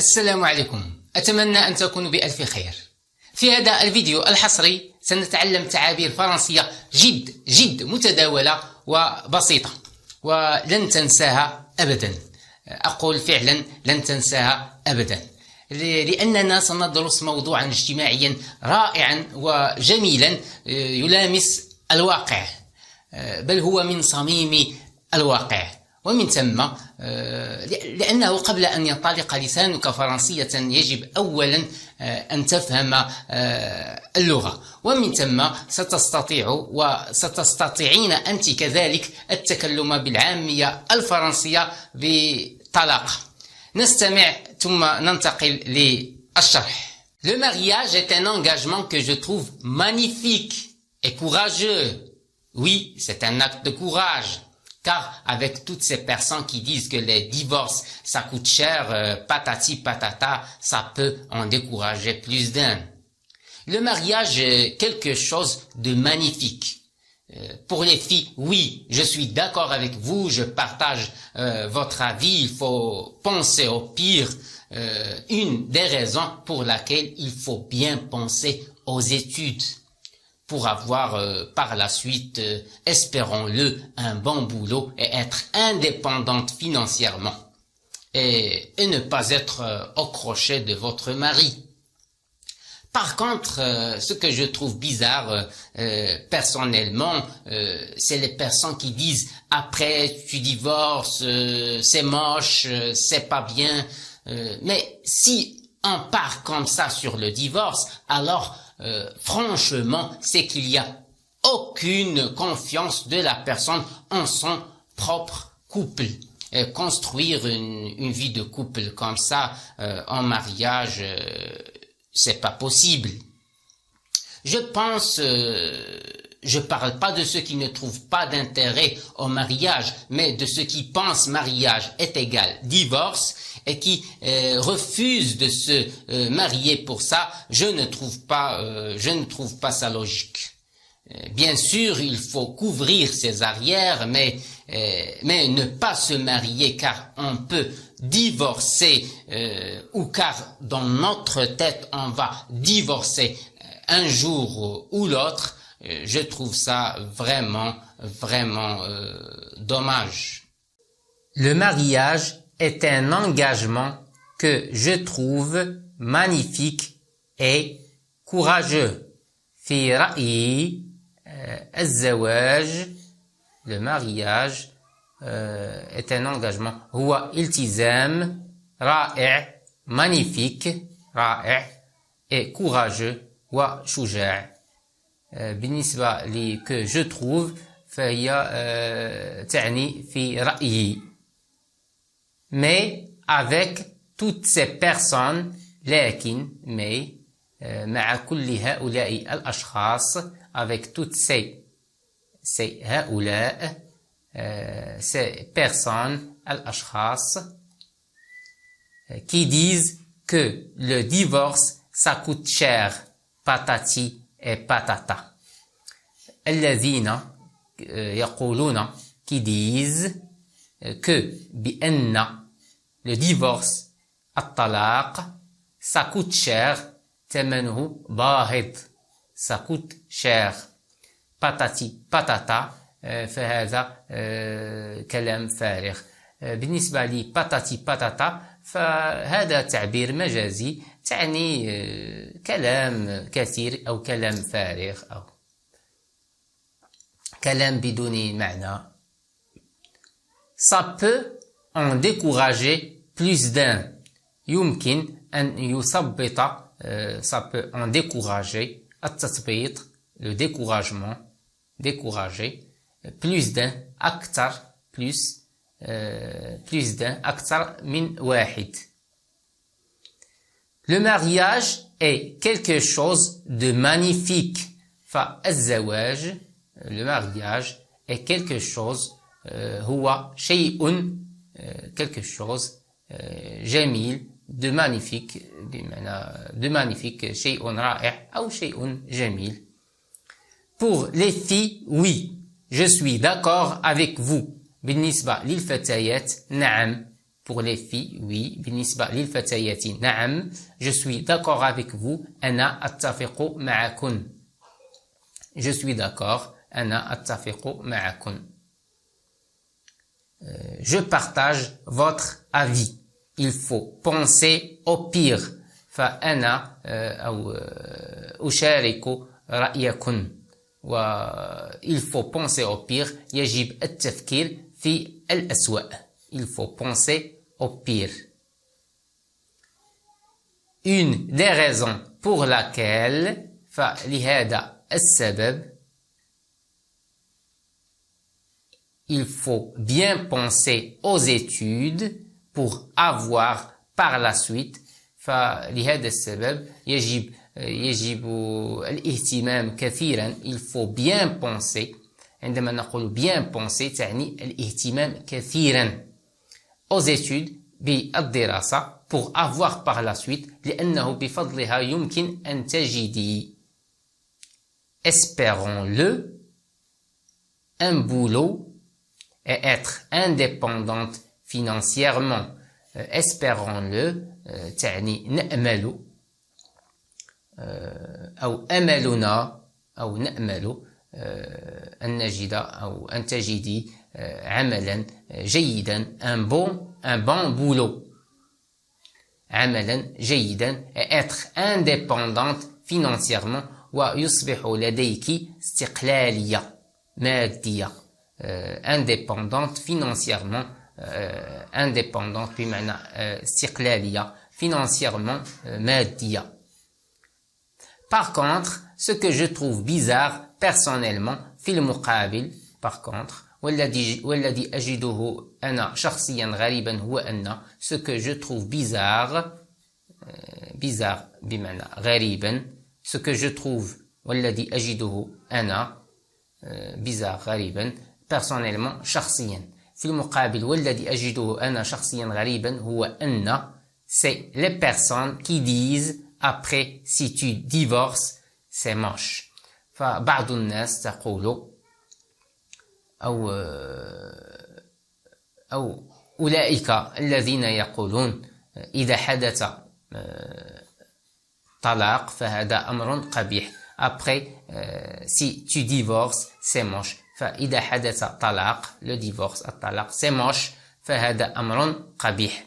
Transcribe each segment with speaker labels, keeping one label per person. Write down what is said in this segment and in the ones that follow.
Speaker 1: السلام عليكم، أتمنى أن تكونوا بألف خير. في هذا الفيديو الحصري سنتعلم تعابير فرنسية جد متداولة وبسيطة ولن تنساها أبدا. أقول فعلا لن تنساها أبدا، لأننا سندرس موضوعا اجتماعيا رائعا وجميلا يلامس الواقع، بل هو من صميم الواقع. ومن ثم لأنه قبل أن ينطلق لسانك فرنسية يجب أولا أن تفهم اللغة، ومن ثم ستستطيعين أنت كذلك التكلم بالعامية الفرنسية بطلاقة. نستمع ثم ننتقل للشرح. Le mariage est un engagement que je trouve magnifique et courageux. Oui, c'est un acte de courage. Car avec toutes ces personnes qui disent que les divorces, ça coûte cher, patati patata, ça peut en décourager plus d'un. Le mariage est quelque chose de magnifique. Pour les filles, oui, je suis d'accord avec vous, je partage votre avis, il faut penser au pire. Une des raisons pour laquelle il faut bien penser aux études. Pour avoir par la suite, espérons-le, un bon boulot et être indépendante financièrement. Et ne pas être au crochet de votre mari. Par contre, ce que je trouve bizarre personnellement, c'est les personnes qui disent « après tu divorces, c'est moche, c'est pas bien ». Mais si on part comme ça sur le divorce, alors franchement, c'est qu'il y a aucune confiance de la personne en son propre couple. Construire une vie de couple comme ça en mariage, c'est pas possible. Je pense, je parle pas de ceux qui ne trouvent pas d'intérêt au mariage, mais de ceux qui pensent mariage est égal divorce et qui refusent de se marier pour ça. Je ne trouve pas ça logique. Bien sûr, il faut couvrir ses arrières, mais ne pas se marier car on peut divorcer ou car dans notre tête on va divorcer un jour ou l'autre. Je trouve ça vraiment dommage. Le mariage est un engagement que je trouve magnifique et courageux. في رأيي الزواج le mariage est un engagement هو التزام رائع magnifique رائع et courageux وشجاع. بالنسبة لي que je trouve فهي تعني في رأيي. Mais avec toutes ces personnes لكن مع كل هؤلاء الأشخاص avec toutes ces هؤلاء ces personnes الأشخاص qui disent que le divorce ça coûte cher patati et patata. الذين يقولون qui disent que بأن le divorce الطلاق ça coûte cher ثمنه باهظ ça coûte cher patati patata فهذا كلام فارغ. بالنسبة لي patati patata فهذا تعبير مجازي تعني كلام كثير أو كلام فارغ أو كلام بدون معنى. Ça peut en décourager plus d'un. يمكن أن يثبط ça peut en décourager التثبيط le découragement décourager plus d'un أكثر plus d'un أكثر من واحد. Le mariage est quelque chose de magnifique. فالزواج le mariage est quelque chose هو شيء quelque chose جميل de magnifique بمعنى de magnifique شيء رائع أو شيء جميل. Pour les filles, oui, je suis d'accord avec vous. بالنسبة للفتيات نعم pour les filles, oui. بالنسبة للفتيات نعم. Je suis d'accord avec vous. أنا أتفق معكن. Je suis d'accord. أنا أتفق معكن. Je partage votre avis. Il faut penser au pire. فأنا أو أشارك رأيكن. il faut penser au pire. يجب التفكير في الأسوأ. Il faut penser au pire. Une des raisons pour laquelle فلهذا السبب il faut bien penser aux études pour avoir par la suite فلهذا السبب يجب الاهتمام كثيرا. Il faut bien penser. عندما نقول bien penser تعني الاهتمام كثيرا aux études بالدراسة pour avoir par la suite لأنه بفضلها يمكن أن تجدي espérons-le un boulot et être indépendante financièrement. espérons-le تعني نأمل أو أملنا أو نأمل أن نجد أو أن تجدي عملا جيدا un bon boulot. عملا جيدا être indépendante financièrement ويصبح لديك استقلالية مادية. indépendante financièrement indépendante بمعنى استقلالية financièrement مادية. Par contre, ce que je trouve bizarre personnellement في المقابل par contre والذي أجده أنا شخصيا غريبا هو أن ce que je trouve bizarre bizarre بمعنى غريبا ce que je trouve والذي أجده أنا bizarre غريبا personnellement شخصيا في المقابل والذي أجده أنا شخصيا غريبا هو أن c'est les personnes qui disent après si tu divorces c'est moche. فبعض الناس تقول أو أولئك الذين يقولون إذا حدث طلاق فهذا أمر قبيح. après si tu divorces c'est moche. فإذا حدث طلاق le divorce الطلاق c'est moche فهذا أمر قبيح.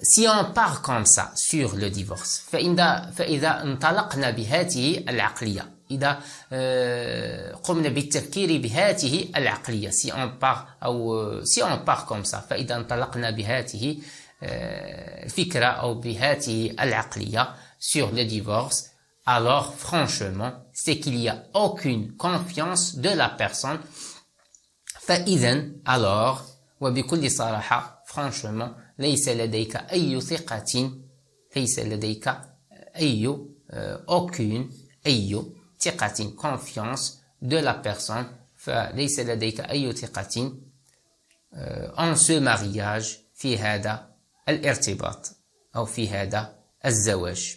Speaker 1: si on part comme ça sur le divorce فإذا انطلقنا بهذه العقلية إذا قمنا بالتفكير بهذه العقلية si on part comme ça فإذا انطلقنا بهذه الفكرة أو بهذه العقلية sur le divorce alors franchement c'est qu'il n'y a aucune confiance de la personne. فإذا alors وبكل صراحة franchement ليس لديك أي ثقة ليس لديك aucune ثقة confiance de la personne. فليس لديك أي ثقة en ce mariage في هذا الارتباط أو في هذا الزواج.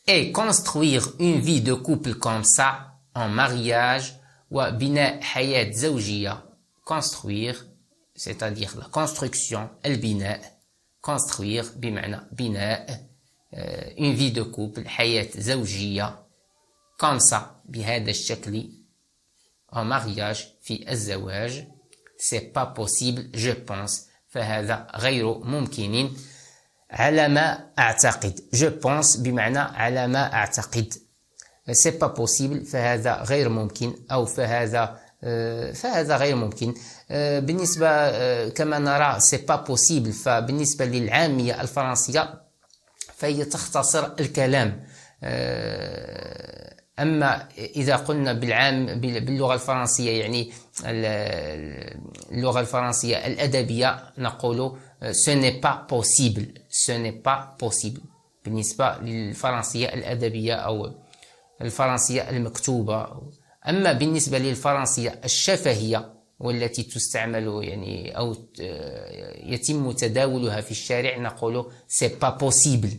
Speaker 1: Et construire une vie de couple comme ça en mariage وبناء حياة زوجية construire c'est-à-dire la construction البناء construire بمعنى بناء une vie de couple حياة زوجية comme ça بهذا الشكل en mariage في الزواج c'est pas possible je pense. فهذا غير ممكن على ما أعتقد. je pense بمعنى على ما أعتقد c'est pas possible فهذا غير ممكن أو فهذا غير ممكن. بالنسبة كما نرى c'est pas possible فبالنسبة للعامية الفرنسية فهي تختصر الكلام. أما إذا قلنا باللغة الفرنسية يعني اللغة الفرنسية الأدبية نقول ce n'est pas possible بالنسبة للفرنسية الأدبية أو الفرنسية المكتوبة. أما بالنسبة للفرنسية الشفهية والتي تستعمل يعني أو يتم تداولها في الشارع نقول c'est pas possible.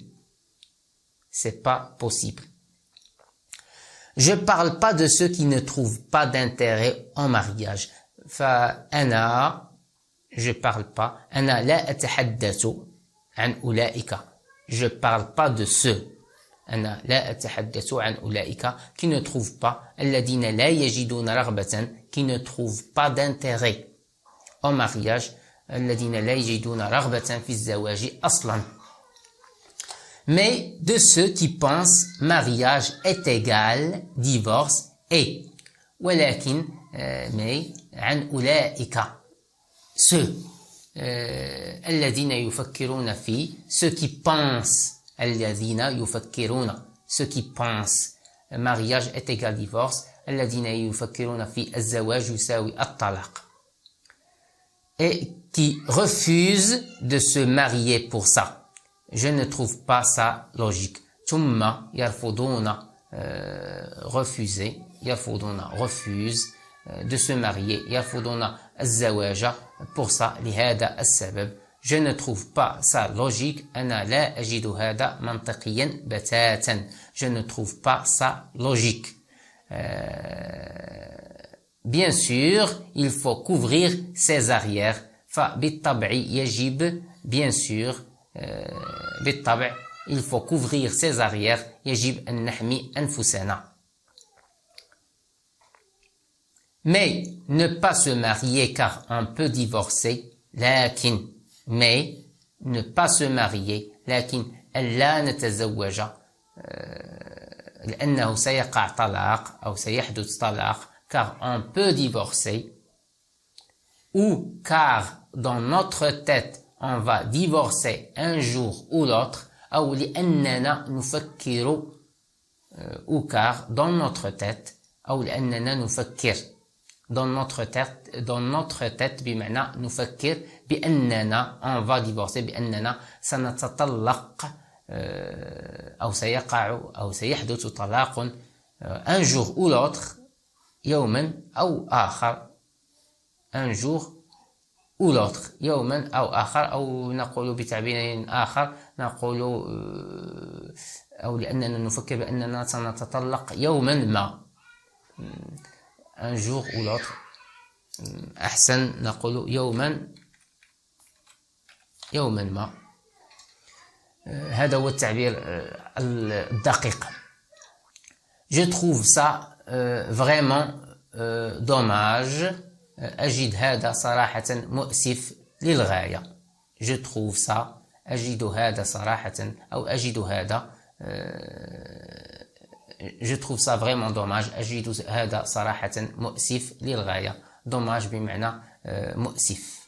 Speaker 1: Je parle pas de ceux qui ne trouvent pas d'intérêt en mariage. فأنا je parle pas. أنا لا أتحدث عن أولئك. Je parle pas de ceux. أنا لا أتحدث عن أولئك qui ne trouvent pas. الذين لا يجدون رغبة qui ne trouvent pas d'intérêt au mariage. الذين لا يجدون رغبة في الزواج أصلا. Mais de ceux qui pensent mariage est égal divorce et ولكن mais عن أولئك ceux الذين يفكرون في ceux qui pensent الذين يفكرون ceux qui pensent mariage est égal divorce الذين يفكرون في الزواج يساوي الطلاق et qui refusent de se marier pour ça. Je ne trouve pas ça logique. ثم يرفضون refuser يرفضون refuse de se marier يرفضون الزواج pour ça لهذا السبب. Je ne trouve pas ça logique. أنا لا أجد هذا منطقيا بتاتا. Je ne trouve pas ça logique. Bien sûr, il faut couvrir ses arrières. فبالطبع يجب bien sûr بالطبع il faut couvrir ses arrières. يجب أن نحمي أنفسنا. Mais ne pas se marier car on peut divorcer. لكن mais ne pas se marier لكن ألا نتزوج لأنه سيقع طلاق أو سيحدث طلاق car on peut divorcer ou car dans notre tête on va divorcer un jour ou l'autre أو لأننا نفكر ou car dans notre tête أو لأننا نفكر dans notre tête بمعنى نفكر بأننا on va divorcer بأننا سنتطلق أو سيقع أو سيحدث طلاق un jour ou l'autre يوما أو آخر un jour ou l'autre يوما أو آخر أو نقول بتعبير آخر نقول أو لأننا نفكر بأننا سنتطلق يوما ما un jour ou l'autre أحسن نقول يوما ما. هذا هو التعبير الدقيق. Je trouve ça vraiment dommage. أجد هذا صراحة مؤسف للغاية. Je trouve ça أجد هذا صراحة أو أجد هذا je trouve ça vraiment dommage. أجد هذا صراحة مؤسف للغاية. dommage بمعنى مؤسف.